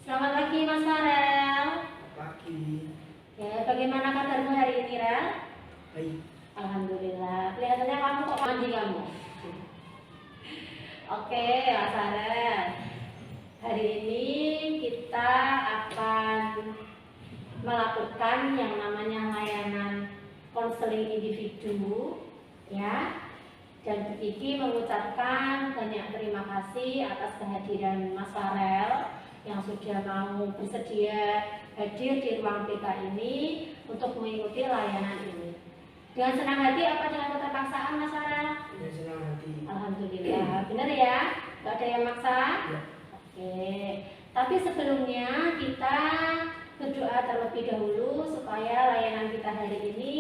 Selamat pagi Mas Farel. Pagi. Ya, bagaimana kabarmu hari ini, Rel? Baik. Alhamdulillah. Kelihatannya kamu kok mandi kamu. Oke, Mas Farel. Hari ini kita akan melakukan yang namanya layanan konseling individu, ya. Dan Kiki mengucapkan banyak terima kasih atas kehadiran Mas Farel yang sudah mau bersedia hadir di ruang PK ini untuk mengikuti layanan ini. Dengan senang hati apa dengan keterpaksaan, Mas Farel? Dengan senang hati. Alhamdulillah, benar ya? Gak ada yang maksa? Ya. Oke. Tapi sebelumnya kita berdoa terlebih dahulu supaya layanan kita hari ini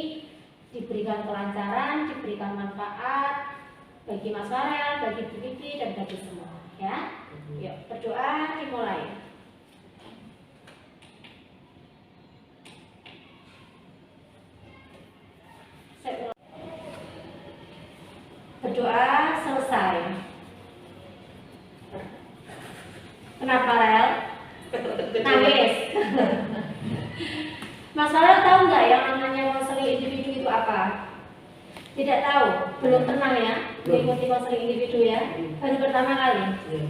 diberikan kelancaran, diberikan manfaat bagi Mas Farel, bagi Bu Kiki, dan bagi semua, ya. Yuk, berdoa dimulai. Berdoa selesai. Kenapa, Rel? Nangis. Mas Farel tahu nggak yang namanya konseling individu itu apa? Tidak tahu, belum pernah ya mengikuti konseling individu ya? Baru pertama kali. Ya.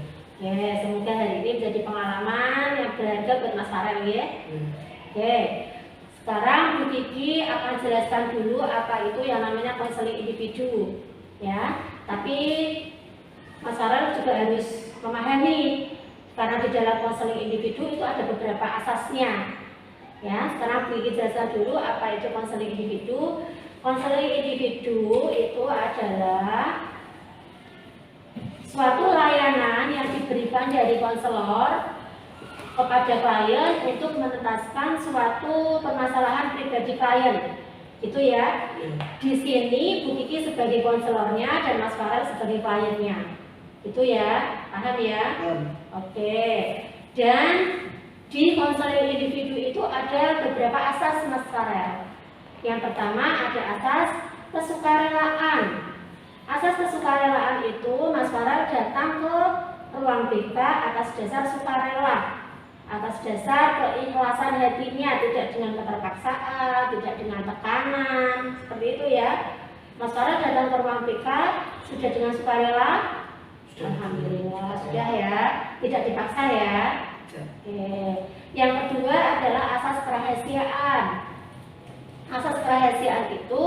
Ya, semoga hari ini menjadi pengalaman yang berharga buat Mas Farel ya. Oke, sekarang Bu Kiki akan jelaskan dulu apa itu yang namanya konseling individu, ya. Tapi Mas Farel juga harus memahami karena di dalam konseling individu itu ada beberapa asasnya, ya. Sekarang Bu Kiki jelaskan dulu apa itu konseling individu. Konseling individu itu adalah suatu layanan yang diberikan dari konselor kepada klien untuk menuntaskan suatu permasalahan pribadi klien. Itu ya. Di sini Bu Kiki sebagai konselornya dan Mas Farel sebagai kliennya. Itu ya. Paham ya? Oke. Dan di konseling individu itu ada beberapa asas, Mas Farel. Yang pertama ada asas kesukarelaan. Asas kesukarelaan itu Mas Farel datang ke ruang BK atas dasar sukarela, atas dasar keikhlasan hatinya, tidak dengan keterpaksaan, tidak dengan tekanan, seperti itu ya. Mas Farel datang ke ruang BK sudah dengan sukarela? Alhamdulillah sudah ya, tidak dipaksa ya. Oke. Yang kedua adalah asas kerahasiaan. Asas kerahasiaan itu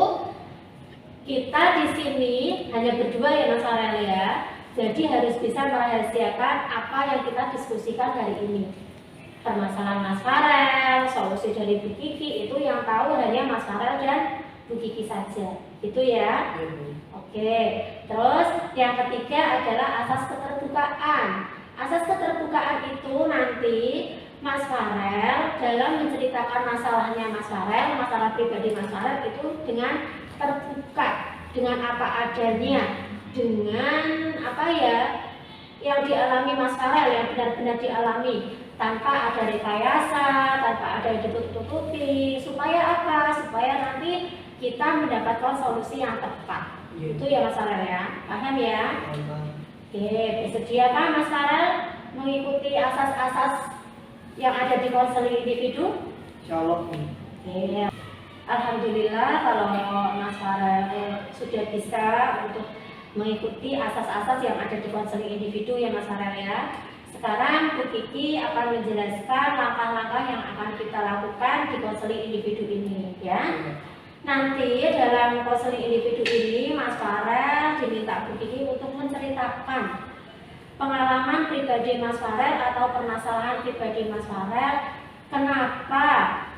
kita di sini hanya berdua ya Mas Farel ya. Jadi harus bisa merahasiakan apa yang kita diskusikan hari ini. Permasalahan Mas Farel, solusi dari Bu Kiki itu yang tahu hanya Mas Farel dan Bu Kiki saja. Itu ya. Oke. Terus yang ketiga adalah asas keterbukaan. Asas keterbukaan itu nanti Mas Farel dalam menceritakan masalahnya Mas Farel, masalah pribadi Mas Farel itu dengan terbuka, dengan apa adanya, dengan apa ya yang dialami Mas Farel, yang benar-benar dialami, tanpa ada rekayasa, tanpa ada ditutup-tutupi. Supaya apa? Supaya nanti kita mendapatkan solusi yang tepat. Itu ya Mas Farel ya. Paham ya? Oke, bersedia kan Mas Farel mengikuti asas-asas yang ada di konseling individu? Insyaallah. Oke. Alhamdulillah kalau Mas Farel sudah bisa untuk mengikuti asas-asas yang ada di konseling individu ya Mas Farel ya. Sekarang Bu Kiki akan menjelaskan langkah-langkah yang akan kita lakukan di konseling individu ini ya. Nanti dalam konseling individu ini Mas Farel diminta Bu Kiki untuk menceritakan pengalaman pribadi Mas Farel atau permasalahan pribadi Mas Farel. Kenapa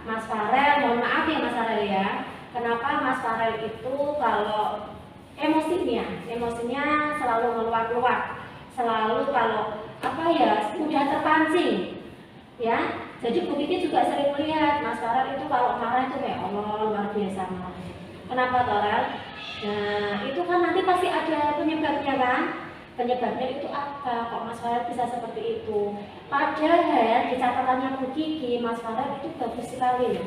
Mas Farel, mohon maaf ya Mas Farel ya, kenapa Mas Farel itu kalau emosinya selalu meluap-luap, selalu kalau apa ya mudah terpancing ya. Jadi Bu Kiki juga sering melihat Mas Farel itu kalau marah itu kayak Allah luar biasa marah. Kenapa Torel? Nah itu kan nanti pasti ada penyebabnya kan. Penyebabnya itu apa? Kok Mas Farel bisa seperti itu? Padahal di catatannya Bu Kiki, Mas Farel itu bagus sekali.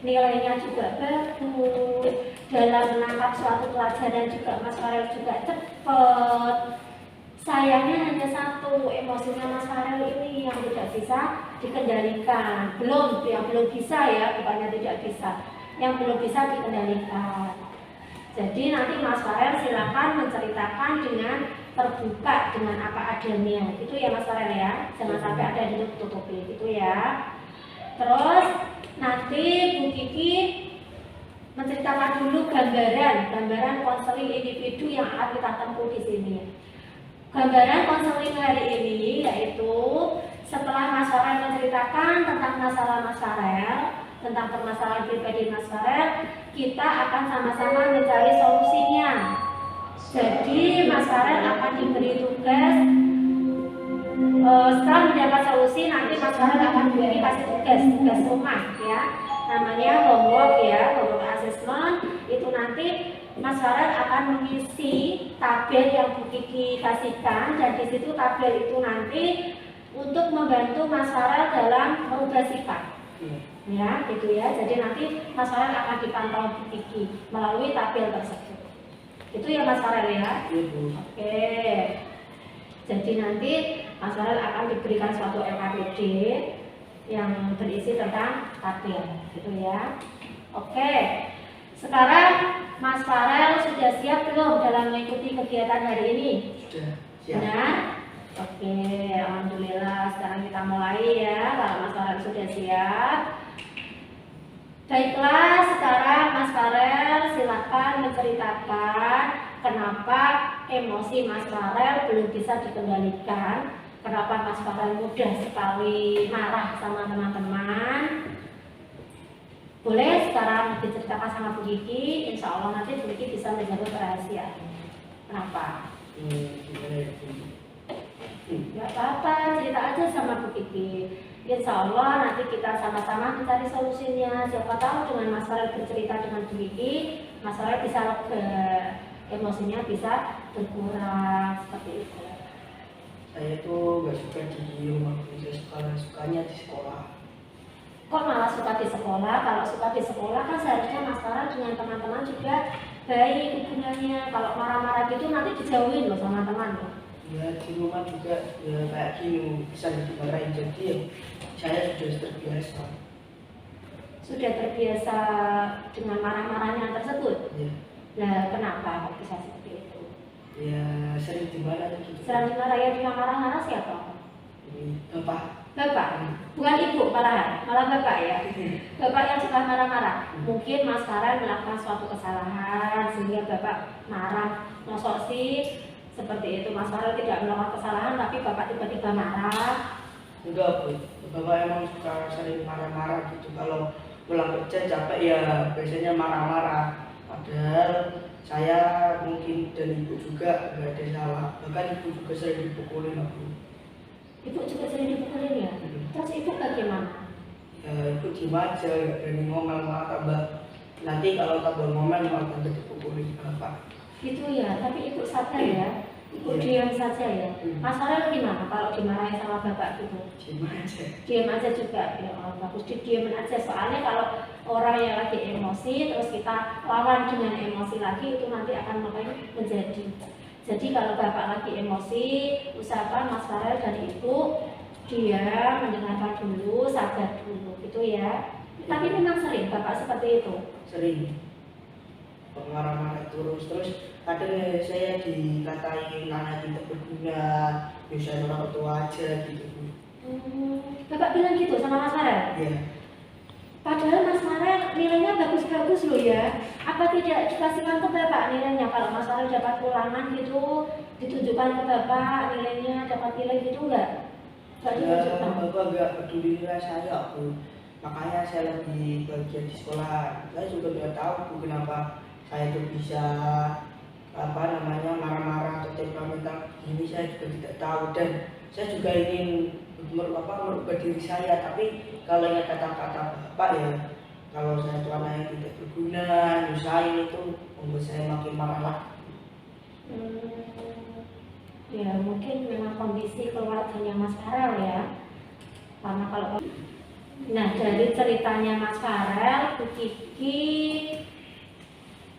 Nilainya juga bagus. Dalam menangkap suatu pelajaran juga Mas Farel juga cepat. Sayangnya hanya satu, emosinya Mas Farel ini yang tidak bisa dikendalikan. Yang belum bisa ya, bukannya tidak bisa, yang belum bisa dikendalikan. Jadi nanti Mas Farel silakan menceritakan dengan terbuka dengan apa adanya. Itu ya Mas Farel ya, jangan sampai ada ditutup-tutupi itu ya. Terus nanti Bu Kiki menceritakan dulu gambaran konseling individu yang akan kita tempuh di sini. Gambaran konseling hari ini yaitu setelah Mas Farel menceritakan tentang masalah Mas Farel, tentang permasalahan pribadi Mas Farel, kita akan sama-sama mencari solusinya. Jadi Mas Farel akan diberi tugas, setelah mendapat solusi nanti Mas Farel akan kasih tugas rumah ya, namanya homework ya, homework assessment. Itu nanti Mas Farel akan mengisi tabel yang Bu Kiki kasihkan, dan di situ tabel itu nanti untuk membantu Mas Farel dalam merubah sikap. Ya, gitu ya. Jadi nanti Mas Farel akan dipantau Bu Kiki melalui tabel tersebut. Itu ya Mas Farel ya. Oke. Jadi nanti Mas Farel akan diberikan suatu LKPD yang berisi tentang tabel, gitu ya. Oke. Sekarang Mas Farel sudah siap belum dalam mengikuti kegiatan hari ini? Sudah siap. Benar? Oke, alhamdulillah. Sekarang kita mulai ya. Kalau Mas Farel sudah siap. Baiklah, sekarang Mas Farel silakan menceritakan kenapa emosi Mas Farel belum bisa dikendalikan. Kenapa Mas Farel mudah sekali marah sama teman-teman. Boleh sekarang diceritakan sama Bu Kiki, insya Allah nanti Bu Kiki bisa menjaga rahasia. Kenapa? Gak apa-apa, cerita aja sama Bu Kiki. Insya Allah nanti kita sama-sama mencari solusinya. Siapa tahu dengan Mas Farel bercerita dengan Bu Kiki, Mas Farel bisa lega, emosinya bisa berkurang, seperti itu. Saya tuh gak suka di rumah kerja, sukanya di sekolah. Kok malah suka di sekolah? Kalau suka di sekolah kan seharusnya Mas Farel dengan teman-teman juga baik hubungannya. Kalau marah-marah gitu nanti dijauhin loh sama teman loh. Ya di rumah juga ya kayak gini bisa dimarahin, jadi ya saya sudah terbiasa. Sudah terbiasa dengan marah-marahnya tersebut? Ya. Nah, kenapa kok bisa seperti itu? Ya sering dimarahin gitu. Sering dimarahin, yang cuma marah-marah siapa? Ini Bapak. Bapak? Bukan ibu malah bapak ya? Bapak yang suka marah-marah. Mungkin Mas Farel melakukan suatu kesalahan sehingga bapak marah. Mosok sih seperti itu, Mas Farel tidak melakukan kesalahan tapi bapak tiba-tiba marah. Enggak Bu, Bapak emang suka sering marah-marah gitu. Kalau pulang kerja capek ya biasanya marah-marah. Padahal saya mungkin dan ibu juga nggak ada salah. Bahkan ibu juga sering dipukulin aku. Ibu juga sering dipukulin ya? Terus ibu bagaimana? Ya ibu diem aja, nggak berani ngomel, malah tambah. Nanti kalau tambah ngomel malah tambah dipukulin Bapak. Gitu ya, tapi ibu sadar ya? Ibu diam saja ya? Mas Farel gimana kalau dimarahin sama bapak gitu? Diem aja. Diam aja juga, ya bagus, diamin aja. Soalnya kalau orang yang lagi emosi terus kita lawan dengan emosi lagi, itu nanti akan makin menjadi. Jadi kalau bapak lagi emosi, usahakan Mas Farel dan ibu diam, mendengarkan dulu, sabar dulu, gitu ya. Tapi memang sering bapak seperti itu? Sering marah-marah terus kadang saya dikatain anak tidak berguna, nyusahin orang tua aja gitu. Bapak bilang gitu sama Mas Farel? Iya. Padahal Mas Farel nilainya bagus-bagus loh ya. Apa tidak dikasihkan ke bapak nilainya? Kalau Mas Farel dapat ulangan gitu, ditunjukkan ke bapak nilainya, dapat nilai gitu enggak? Enggak ditunjukkan. Bapak nggak peduli nilai saya Bu. Makanya saya lebih bagian di sekolah. Saya juga nggak tahu Bu kenapa saya tuh bisa marah-marah atau temperamental ini, saya juga tidak tahu. Dan saya juga ingin merubah diri saya, tapi kalau ingat kata-kata bapak ya, kalau saya itu anak yang tidak berguna, nyusahin, itu membuat saya makin marah lagi. Ya mungkin memang kondisi keluarganya Mas Farel ya. Karena kalau dari ceritanya Mas Farel, Bu Kiki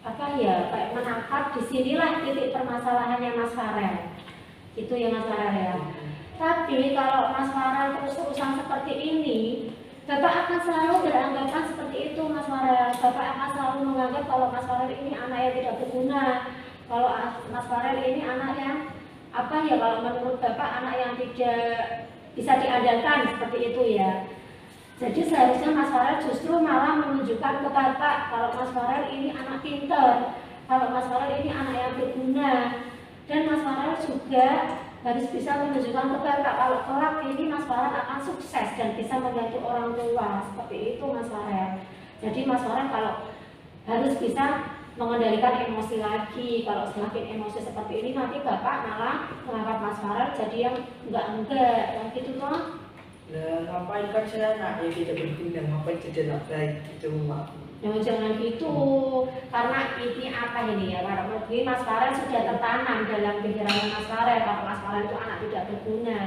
kayak menangkap disinilah titik permasalahannya Mas Farel. Itu ya Mas Farel ya. Tapi kalau Mas Farel terus-terusan Bapak akan selalu beranggapan seperti itu, Mas Farel. Bapak akan selalu menganggap kalau Mas Farel ini anak yang tidak berguna. Kalau Mas Farel ini anak yang apa ya, kalau menurut Bapak anak yang tidak bisa diandalkan seperti itu ya. Jadi seharusnya Mas Farel justru malah menunjukkan ke Bapak kalau Mas Farel ini anak pintar, kalau Mas Farel ini anak yang berguna. Dan Mas Farel juga harus bisa menunjukkan ke Bapak kalau kelak ini Mas Farel akan sukses dan bisa membantu orang tua. Seperti itu Mas Farel. Jadi Mas Farel kalau harus bisa mengendalikan emosi lagi. Kalau semakin emosi seperti ini nanti Bapak malah menganggap Mas Farel jadi yang enggak yang gitu toh. Nah, ngapain kan saya anak yang tidak berguna, ngapain jadi anak baik gitu Mak? Jangan gitu, karena ini apa ini ya, karena mungkin Mas Farel sudah tertanam dalam pikiran Mas Farel kalau Mas Farel itu anak tidak berguna.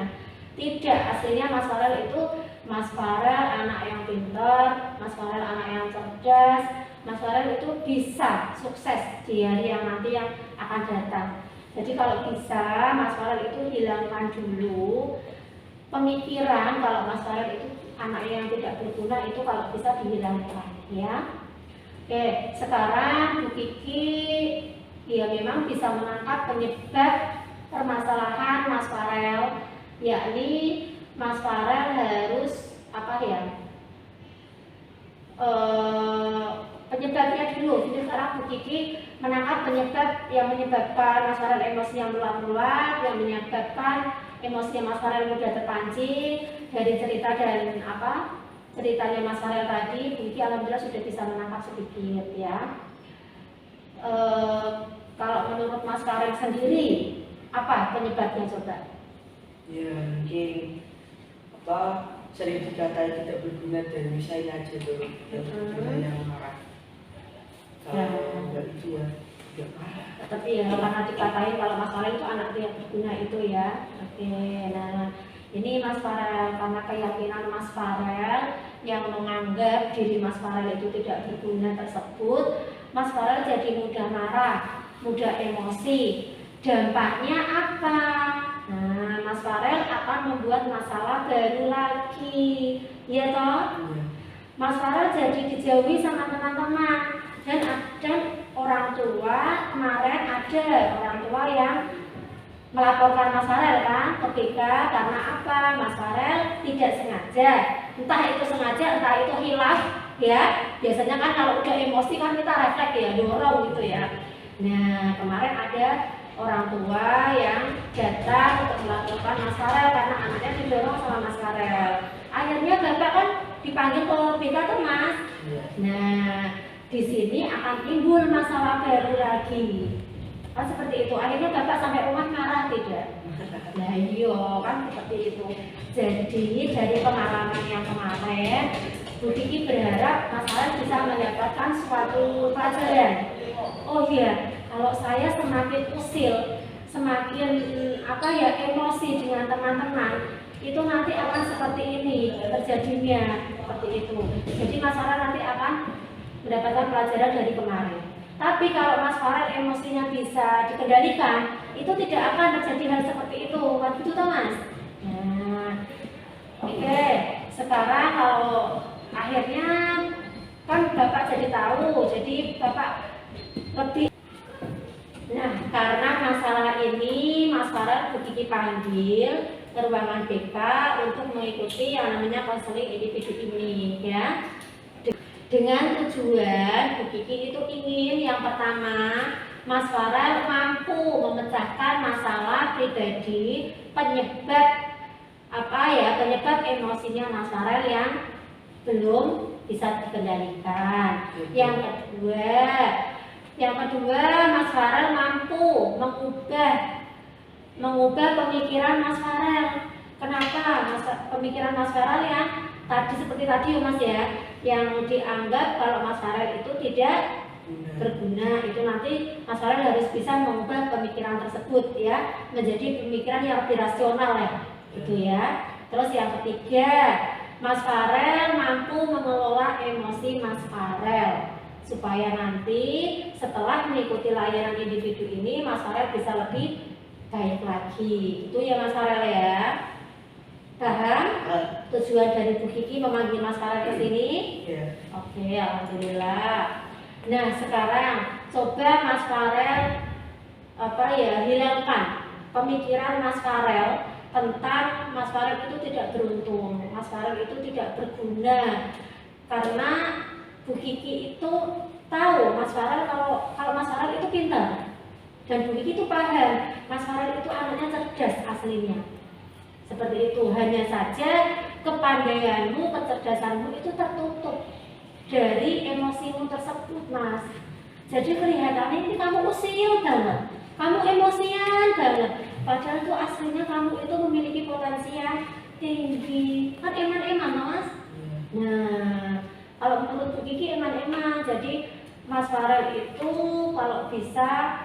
Tidak, aslinya Mas Farel itu Mas Farel anak yang pintar, Mas Farel anak yang cerdas, Mas Farel itu bisa sukses di hari yang nanti yang akan datang. Jadi kalau bisa Mas Farel itu hilangkan dulu pemikiran kalau Mas Farel itu anak yang tidak berguna, itu kalau bisa dihilangkan ya. Oke, sekarang Bu Kiki ya memang bisa menangkap penyebab permasalahan Mas Farel, yakni Mas Farel harus apa ya, penyebabnya dulu. Jadi sekarang Bu Kiki menangkap penyebab yang menyebabkan Mas Farel emosi yang meluap-luap, yang menyebabkan emosinya Mas Farel mudah terpancing dari cerita dan apa ceritanya Mas Farel tadi. Bu Kiki alhamdulillah sudah bisa menangkap sedikit ya. Kalau menurut Mas Farel sendiri apa penyebabnya coba? Ya mungkin apa sering dikatain tidak berguna dan misalnya aja tuh yang marah. Kalau enggak itu ya tidak marah. Tapi ya karena dikatain kalau Mas Farel itu anak yang berguna itu ya. Oke, nah ini Mas Farel, karena keyakinan Mas Farel yang menganggap diri Mas Farel itu tidak berguna tersebut, Mas Farel jadi mudah marah, mudah emosi. Dampaknya apa? Nah, Mas Farel akan membuat masalah baru lagi, ya toh? Mas Farel jadi dijauhi sama teman-teman dan orang tua. Kemarin ada orang tua yang melaporkan Mas Farel kan ketika karena apa? Mas Farel tidak sengaja, entah itu sengaja entah itu hilaf ya. Biasanya kan kalau udah emosi kan kita refleks ya, dorong gitu ya. Nah kemarin ada orang tua yang datang untuk melaporkan Mas Farel karena anaknya didorong sama Mas Farel. Akhirnya bapak kan dipanggil ke BK tuh Mas. Nah di sini akan timbul masalah baru lagi. Kan seperti itu. Akhirnya bapak sampai rumah marah tidak? Nah iya kan seperti itu. Jadi dari pengalaman yang kemarin, Bu Kiki berharap Mas Farel bisa mendapatkan suatu pelajaran. Oh iya, kalau saya semakin usil, semakin apa ya emosi dengan teman-teman, itu nanti akan seperti ini terjadinya, seperti itu. Jadi Mas Farel nanti akan mendapatkan pelajaran dari kemarin. Tapi kalau Mas Farel emosinya bisa dikendalikan, itu tidak akan terjadi hal seperti itu. Kan gitu toh Mas? Nah, oke. Sekarang kalau akhirnya kan Bapak jadi tahu, jadi Bapak lebih. Nah, karena masalah ini Mas Farel Bu Kiki panggil ke ruangan BK untuk mengikuti yang namanya konseling individu ini ya. Dengan tujuan Bu Kiki itu ingin yang pertama Mas Farel mampu memecahkan masalah pribadi penyebab apa ya, penyebab emosinya Mas Farel yang belum bisa dikendalikan. Yang kedua Mas Farel mampu mengubah pemikiran Mas Farel. Kenapa pemikiran Mas Farel yang tadi seperti tadi Mas ya, yang dianggap kalau Mas Farel itu tidak berguna, itu nanti Mas Farel harus bisa mengubah pemikiran tersebut ya menjadi pemikiran yang lebih rasional ya, gitu ya. Terus yang ketiga, Mas Farel mampu mengelola emosi Mas Farel supaya nanti setelah mengikuti layanan individu ini Mas Farel bisa lebih baik lagi. Itu ya Mas Farel ya. Paham? Ah, Tujuan dari Bu Kiki memanggil Mas Farel ke sini? ya. Oke, alhamdulillah. Nah, sekarang coba Mas Farel hilangkan pemikiran Mas Farel tentang Mas Farel itu tidak beruntung, Mas Farel itu tidak berguna. Karena Bu Kiki itu tahu Mas Farel kalau Mas Farel itu pintar. Dan Bu Kiki itu paham Mas Farel itu anaknya cerdas aslinya. Seperti itu, hanya saja kepandaianmu, kecerdasanmu itu tertutup dari emosimu tersebut, Mas. Jadi kelihatannya ini kamu usil banget, kamu emosian banget. Padahal itu aslinya kamu itu memiliki potensi yang tinggi. Kan eman-eman, Mas. Nah, kalau menurut Bu Kiki eman-eman. Jadi Mas Farel itu kalau bisa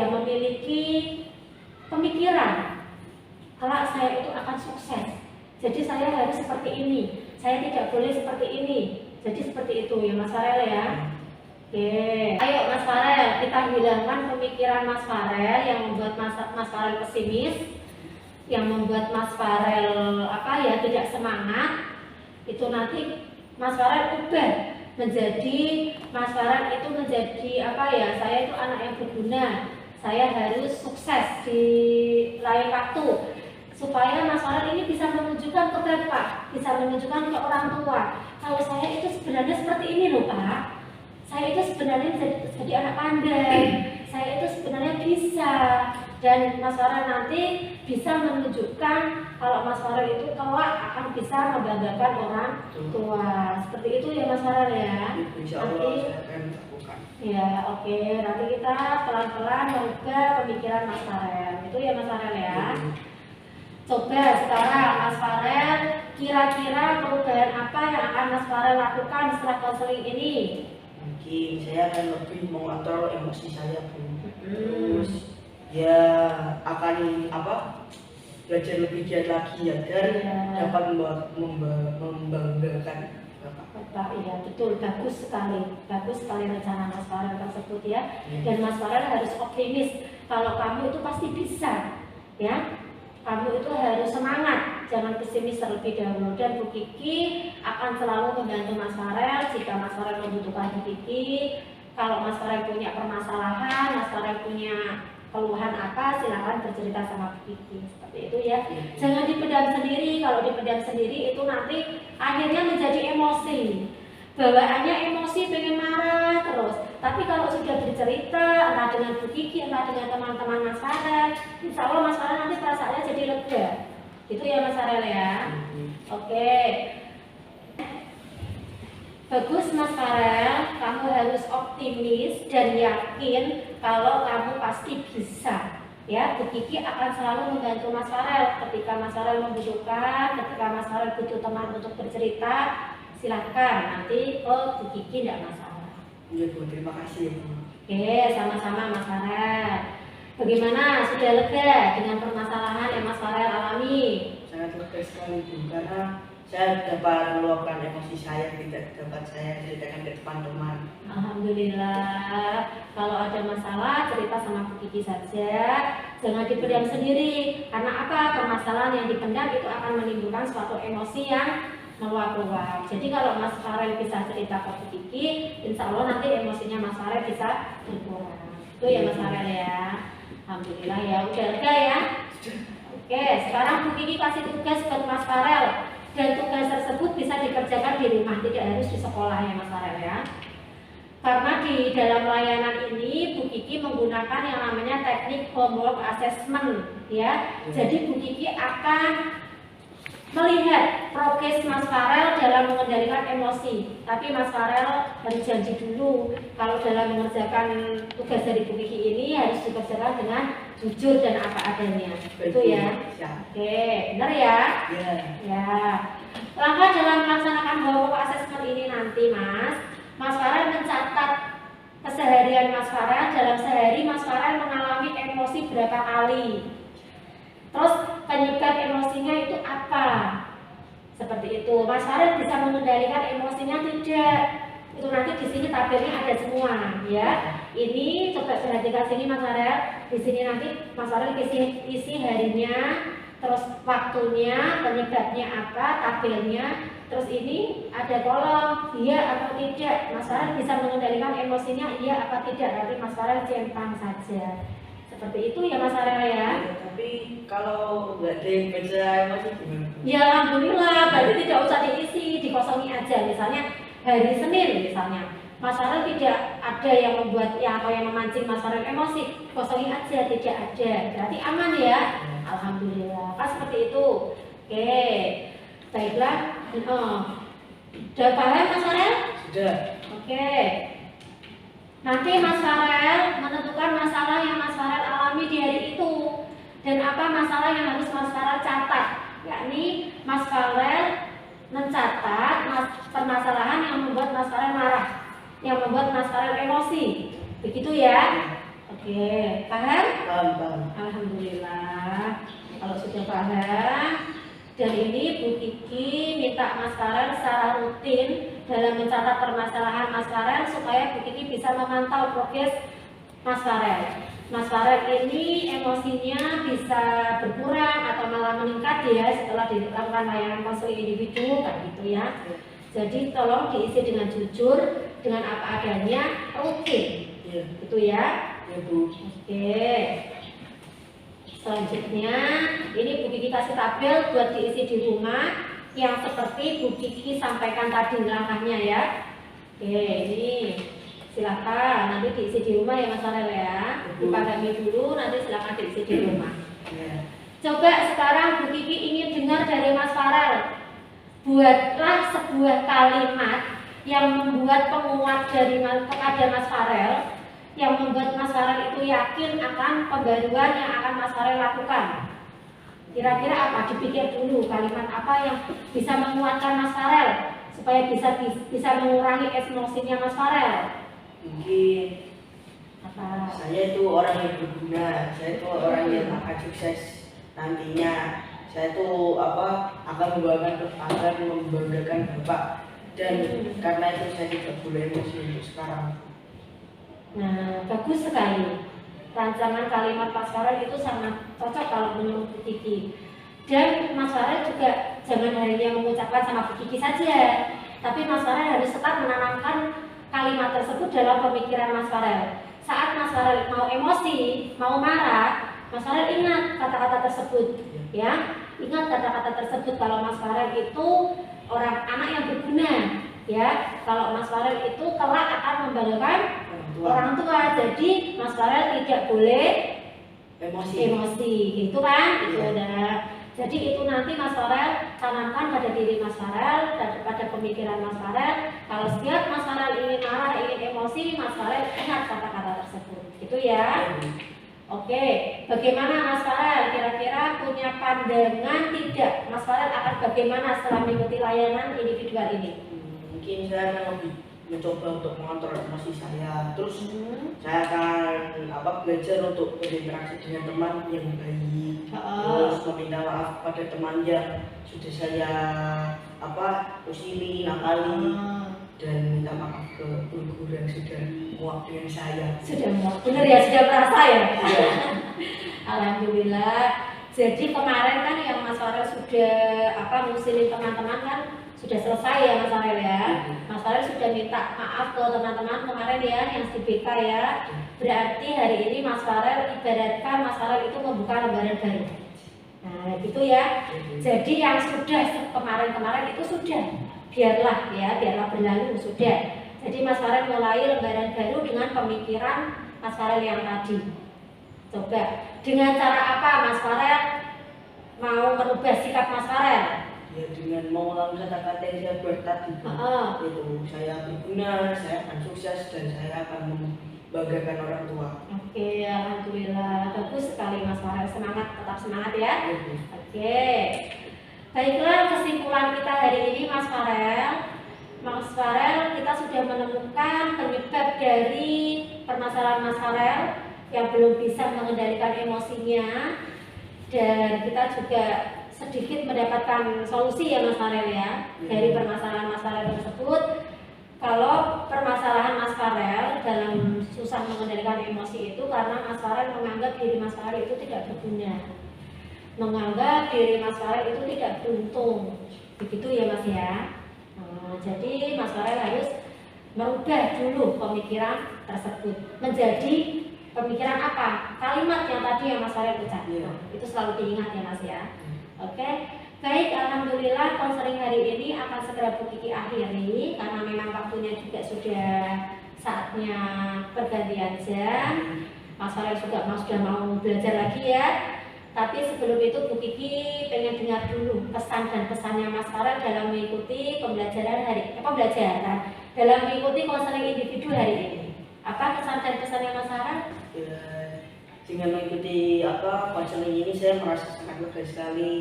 memiliki pemikiran kalau saya itu akan sukses, jadi saya harus seperti ini, saya tidak boleh seperti ini. Jadi seperti itu ya Mas Farel ya. Oke, ayo Mas Farel, kita hilangkan pemikiran Mas Farel yang membuat Mas Farel pesimis, yang membuat Mas Farel tidak semangat. Itu nanti Mas Farel ubah menjadi Mas Farel itu menjadi saya itu anak yang berguna, saya harus sukses di lain waktu. Supaya Mas Farel ini bisa menunjukkan ke Bapak, bisa menunjukkan ke orang tua, kalau saya itu sebenarnya seperti ini loh Pak. Saya itu sebenarnya jadi anak pandai, saya itu sebenarnya bisa. Dan Mas Farel nanti bisa menunjukkan kalau Mas Farel itu kelak akan bisa membanggakan orang tua. Seperti itu ya Mas Farel ya. Insya Allah saya akan lakukan. Ya oke, nanti kita pelan-pelan merubah pemikiran Mas Farel. Itu ya Mas Farel ya. Coba sekarang Mas Farel, kira-kira perubahan apa yang akan Mas Farel lakukan setelah konseling ini? Mungkin saya akan lebih mengontrol emosi saya, Bu. Terus ya akan belajar lebih giat lagi agar dapat membanggakan Bapak. Iya betul, bagus sekali rencana Mas Farel tersebut ya. Dan Mas Farel harus optimis kalau kamu itu pasti bisa, ya. Kamu itu harus semangat, jangan pesimis terlebih dahulu. Dan Bu Kiki akan selalu membantu Mas Farel jika Mas Farel membutuhkan Bu Kiki. Kalau Mas Farel punya permasalahan, Mas Farel punya keluhan apa, silakan bercerita sama Bu Kiki. Seperti itu ya. Jangan dipendam sendiri. Kalau dipendam sendiri itu nanti akhirnya menjadi emosi. Bawaannya emosi, pengen marah terus. Tapi kalau sudah bercerita, entah dengan Bu Kiki, entah dengan teman-teman Mas Farel, insya Allah Mas Farel nanti perasaannya jadi lega. Itu ya Mas Farel ya. Oke. Bagus Mas Farel, kamu harus optimis dan yakin kalau kamu pasti bisa. Ya, Bu Kiki akan selalu membantu Mas Farel ketika Mas Farel membutuhkan, ketika Mas Farel butuh teman untuk bercerita, silahkan nanti Bu Kiki tidak masalah. Iya Bu, terima kasih Bu. Oke, sama-sama Mas Farel. Bagaimana, sudah lega dengan permasalahan yang Mas Farel alami? Sangat lega sekali Bu, karena saya dapat meluapkan emosi saya, tidak dapat saya ceritakan ke depan teman. Alhamdulillah. Kalau ada masalah cerita sama Bu Kiki saja, jangan dipendam sendiri. Karena apa? Permasalahan yang dipendam itu akan menimbulkan suatu emosi yang meluap-luap. Jadi kalau Mas Farel bisa cerita ke Bu Kiki, insya Allah nanti emosinya Mas Farel bisa berkurang. Itu ya Mas Farel ya. Alhamdulillah ya, udah lega ya. Oke, sekarang Bu Kiki kasih tugas buat Mas Farel. Dan tugas tersebut bisa dikerjakan di rumah, tidak harus di sekolah ya Mas Farel ya. Karena di dalam layanan ini Bu Kiki menggunakan yang namanya teknik homework assessment ya. Jadi Bu Kiki akan melihat progres Mas Farel dalam mengendalikan emosi. Tapi Mas Farel harus janji dulu kalau dalam mengerjakan tugas dari Bu Kiki ini harus dikerjakan dengan jujur dan apa adanya. Itu ya. Oke, benar ya? Iya. Ya. Langkah dalam melaksanakan homework assessment ini nanti Mas Farel mencatat keseharian Mas Farel. Dalam sehari Mas Farel mengalami emosi berapa kali. Terus penyebab emosinya itu apa? Seperti itu. Mas Farel bisa mengendalikan emosinya tidak? Itu nanti di sini tabelnya ada semua, ya. Ini coba perhatikan sini Mas Farel. Di sini nanti Mas Farel isi harinya, terus waktunya, penyebabnya apa, tabelnya, terus ini ada kolom iya atau tidak. Mas Farel bisa mengendalikan emosinya iya apa tidak, nanti Mas Farel centang saja. Seperti itu ya Mas Farel ya. Ya, tapi kalau nggak ada yang baca emosi gimana? Ya alhamdulillah, berarti tidak usah diisi, dikosongi aja. Misalnya hari Senin misalnya, Mas Farel tidak ada yang membuat yang atau yang memancing Mas Farel emosi, kosongi aja, tidak ada. Berarti aman ya. Alhamdulillah. Pas seperti itu. Oke. Baiklah. Sudah paham Mas Farel? Sudah. Oke. Nanti Mas Farel menentukan masalah yang Mas Farel alami di hari itu dan apa masalah yang harus Mas Farel catat. Yakni Mas Farel mencatat permasalahan yang membuat Mas Farel marah, yang membuat Mas Farel emosi. Begitu ya? Oke, paham? Paham. Alhamdulillah. Kalau sudah paham, dan ini Bu Kiki minta Mas Farel secara rutin dalam mencatat permasalahan Mas Farel supaya Bu Kiki bisa memantau progres Mas Farel. Mas Farel ini emosinya bisa berkurang atau malah meningkat ya setelah dilakukan layanan konseling individu kan gitu ya. Jadi tolong diisi dengan jujur, dengan apa adanya, rutin. Iya. Gitu ya. Ya Bu. Oke. Selanjutnya, ini Bu Kiki kasih tabel buat diisi di rumah yang seperti Bu Kiki sampaikan tadi langkahnya ya. Oke, ini silakan nanti diisi di rumah ya Mas Farel ya. Dipahami dulu, nanti silakan diisi di rumah. Ya. Coba sekarang Bu Kiki ingin dengar dari Mas Farel. Buatlah sebuah kalimat yang membuat penguat dari kepada Mas Farel, yang membuat Mas Farel itu yakin akan pembaruan yang akan Mas Farel lakukan. Kira-kira apa? Dipikir dulu kalimat apa yang bisa menguatkan Mas Farel supaya bisa mengurangi emosinya Mas Farel. Mungkin Apa? saya itu orang yang berguna, saya itu orang yang akan sukses nantinya. Saya itu akan membanggakan Bapak, dan karena itu saya tidak boleh emosi untuk sekarang. Nah, bagus sekali. Rancangan kalimat Mas Farel itu sangat cocok kalau menurut Bu Kiki. Dan Mas Farel juga jangan hanya mengucapkan sama Bu Kiki saja, tapi Mas Farel harus tetap menanamkan kalimat tersebut dalam pemikiran Mas Farel. Saat Mas Farel mau emosi, mau marah, Mas Farel ingat kata-kata tersebut, ya. Ingat kata-kata tersebut kalau Mas Farel itu anak yang berguna, ya. Kalau Mas Farel itu kelak akan membanggakan orang tua. Jadi Mas Farel tidak boleh emosi, gitu kan? Itu udah. Jadi itu nanti Mas Farel tanamkan pada diri Mas Farel dan pada pemikiran Mas Farel. Kalau setiap Mas Farel ingin marah, ingin emosi, Mas Farel ingat kata-kata tersebut, gitu ya. Oke, bagaimana Mas Farel? Kira-kira punya pandangan tidak? Mas Farel akan bagaimana setelah mengikuti layanan individual ini? Mungkin saya akan lebih mencoba untuk mengontrol emosi saya. Terus saya akan belajar untuk berinteraksi dengan teman yang baik. Terus meminta maaf pada teman yang sudah saya usili, nakali, dan minta maaf ke guru yang sudah muak dengan saya. Sudah muak, benar ya, sudah merasa ya. Iya. Alhamdulillah. Jadi kemarin kan yang Mas Farel sudah ngusilin teman-teman kan sudah selesai ya Mas Farel ya. Mas Farel sudah minta maaf ke teman-teman kemarin ya yang di BK ya. Berarti hari ini Mas Farel ibaratkan Mas Farel itu membuka lembaran baru. Nah gitu ya. Jadi yang sudah kemarin-kemarin itu sudah, biarlah berlalu sudah. Jadi Mas Farel mulai lembaran baru dengan pemikiran Mas Farel yang tadi. Coba dengan cara apa Mas Farel mau merubah sikap Mas Farel? Ya dengan mengulang kata-kata yang saya buat tadi. Itu saya berguna, saya akan sukses, dan saya akan membanggakan orang tua. Oke, alhamdulillah, bagus sekali Mas Farel, semangat, tetap semangat ya. Oke, baiklah kesimpulan kita hari ini Mas Farel, kita sudah menemukan penyebab dari permasalahan Mas Farel yang belum bisa mengendalikan emosinya, dan kita juga sedikit mendapatkan solusi ya Mas Farel ya dari permasalahan Mas Farel tersebut. Kalau permasalahan Mas Farel dalam susah mengendalikan emosi itu karena Mas Farel menganggap diri Mas Farel itu tidak berguna. menganggap diri Mas Farel itu tidak beruntung, begitu ya Mas ya. Jadi Mas Farel harus merubah dulu pemikiran tersebut menjadi pemikiran apa? Kalimat yang tadi yang Mas Farel ucapkan. Itu selalu diingat ya Mas ya. Oke. Baik, alhamdulillah konseling hari ini akan segera Bu Kiki akhiri karena memang waktunya juga sudah saatnya pergantian jam. Mas Farel sudah mau belajar lagi ya. Tapi sebelum itu Bu Kiki pengen dengar dulu pesan dan pesannya Mas Farel dalam mengikuti pembelajaran dalam mengikuti konseling individu hari ini. Apa kesan dan pesannya Mas Farel? Ya, dengan mengikuti konseling ini saya merasa sangat lega sekali.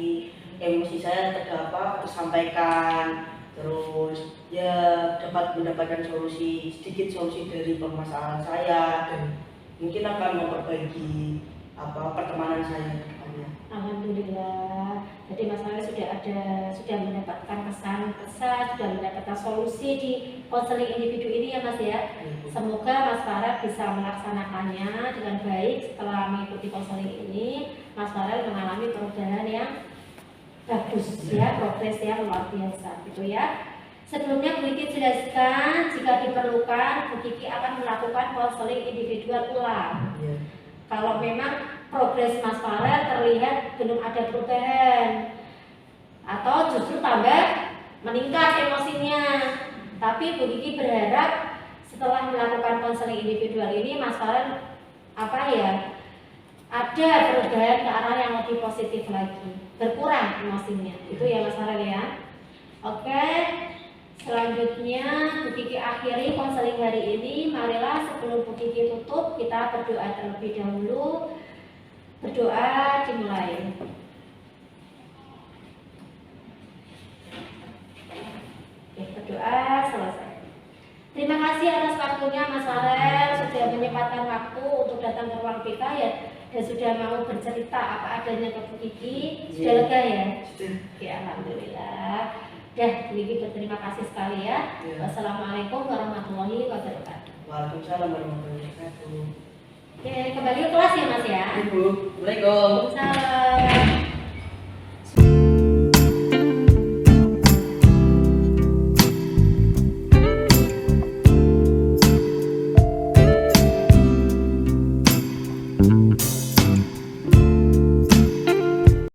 Emosi saya tersampaikan, terus ya dapat mendapatkan sedikit solusi dari permasalahan saya dan mungkin akan memperbaiki pertemanan saya ke depannya. Alhamdulillah. Jadi Mas Farel sudah mendapatkan kesan-kesan, sudah mendapatkan solusi di konseling individu ini ya Mas ya. Semoga Mas Farel bisa melaksanakannya dengan baik. Setelah mengikuti konseling ini, Mas Farel mengalami perubahan yang bagus ya, progres yang luar biasa gitu ya. Sebelumnya Bu Kiki jelaskan jika diperlukan Bu Kiki akan melakukan konseling individual ulang. Kalau memang progres Mas Farel terlihat belum ada perubahan atau justru tambah meningkat emosinya, tapi Bu Kiki berharap setelah melakukan konseling individual ini Mas Farel ada perubahan ke arah yang lebih positif lagi, berkurang emosinya. Itu ya Mas Farel ya. Oke, selanjutnya Bu Kiki akhiri konseling hari ini. Marilah sebelum Bu Kiki tutup kita berdoa terlebih dahulu. Berdoa dimulai. Oke, berdoa selesai. Terima kasih atas waktunya Mas Farel sudah menyempatkan waktu untuk datang ke ruang PK dan sudah mau bercerita apa adanya ke Bu Kiki. Sudah lega ya? Ya, alhamdulillah. Bu Kiki berterima kasih sekali ya. Wassalamualaikum warahmatullahi wabarakatuh. Waalaikumsalam warahmatullahi wabarakatuh. Oke, kembali ke kelas ya Mas ya. Assalamualaikum. Waalaikumsalam.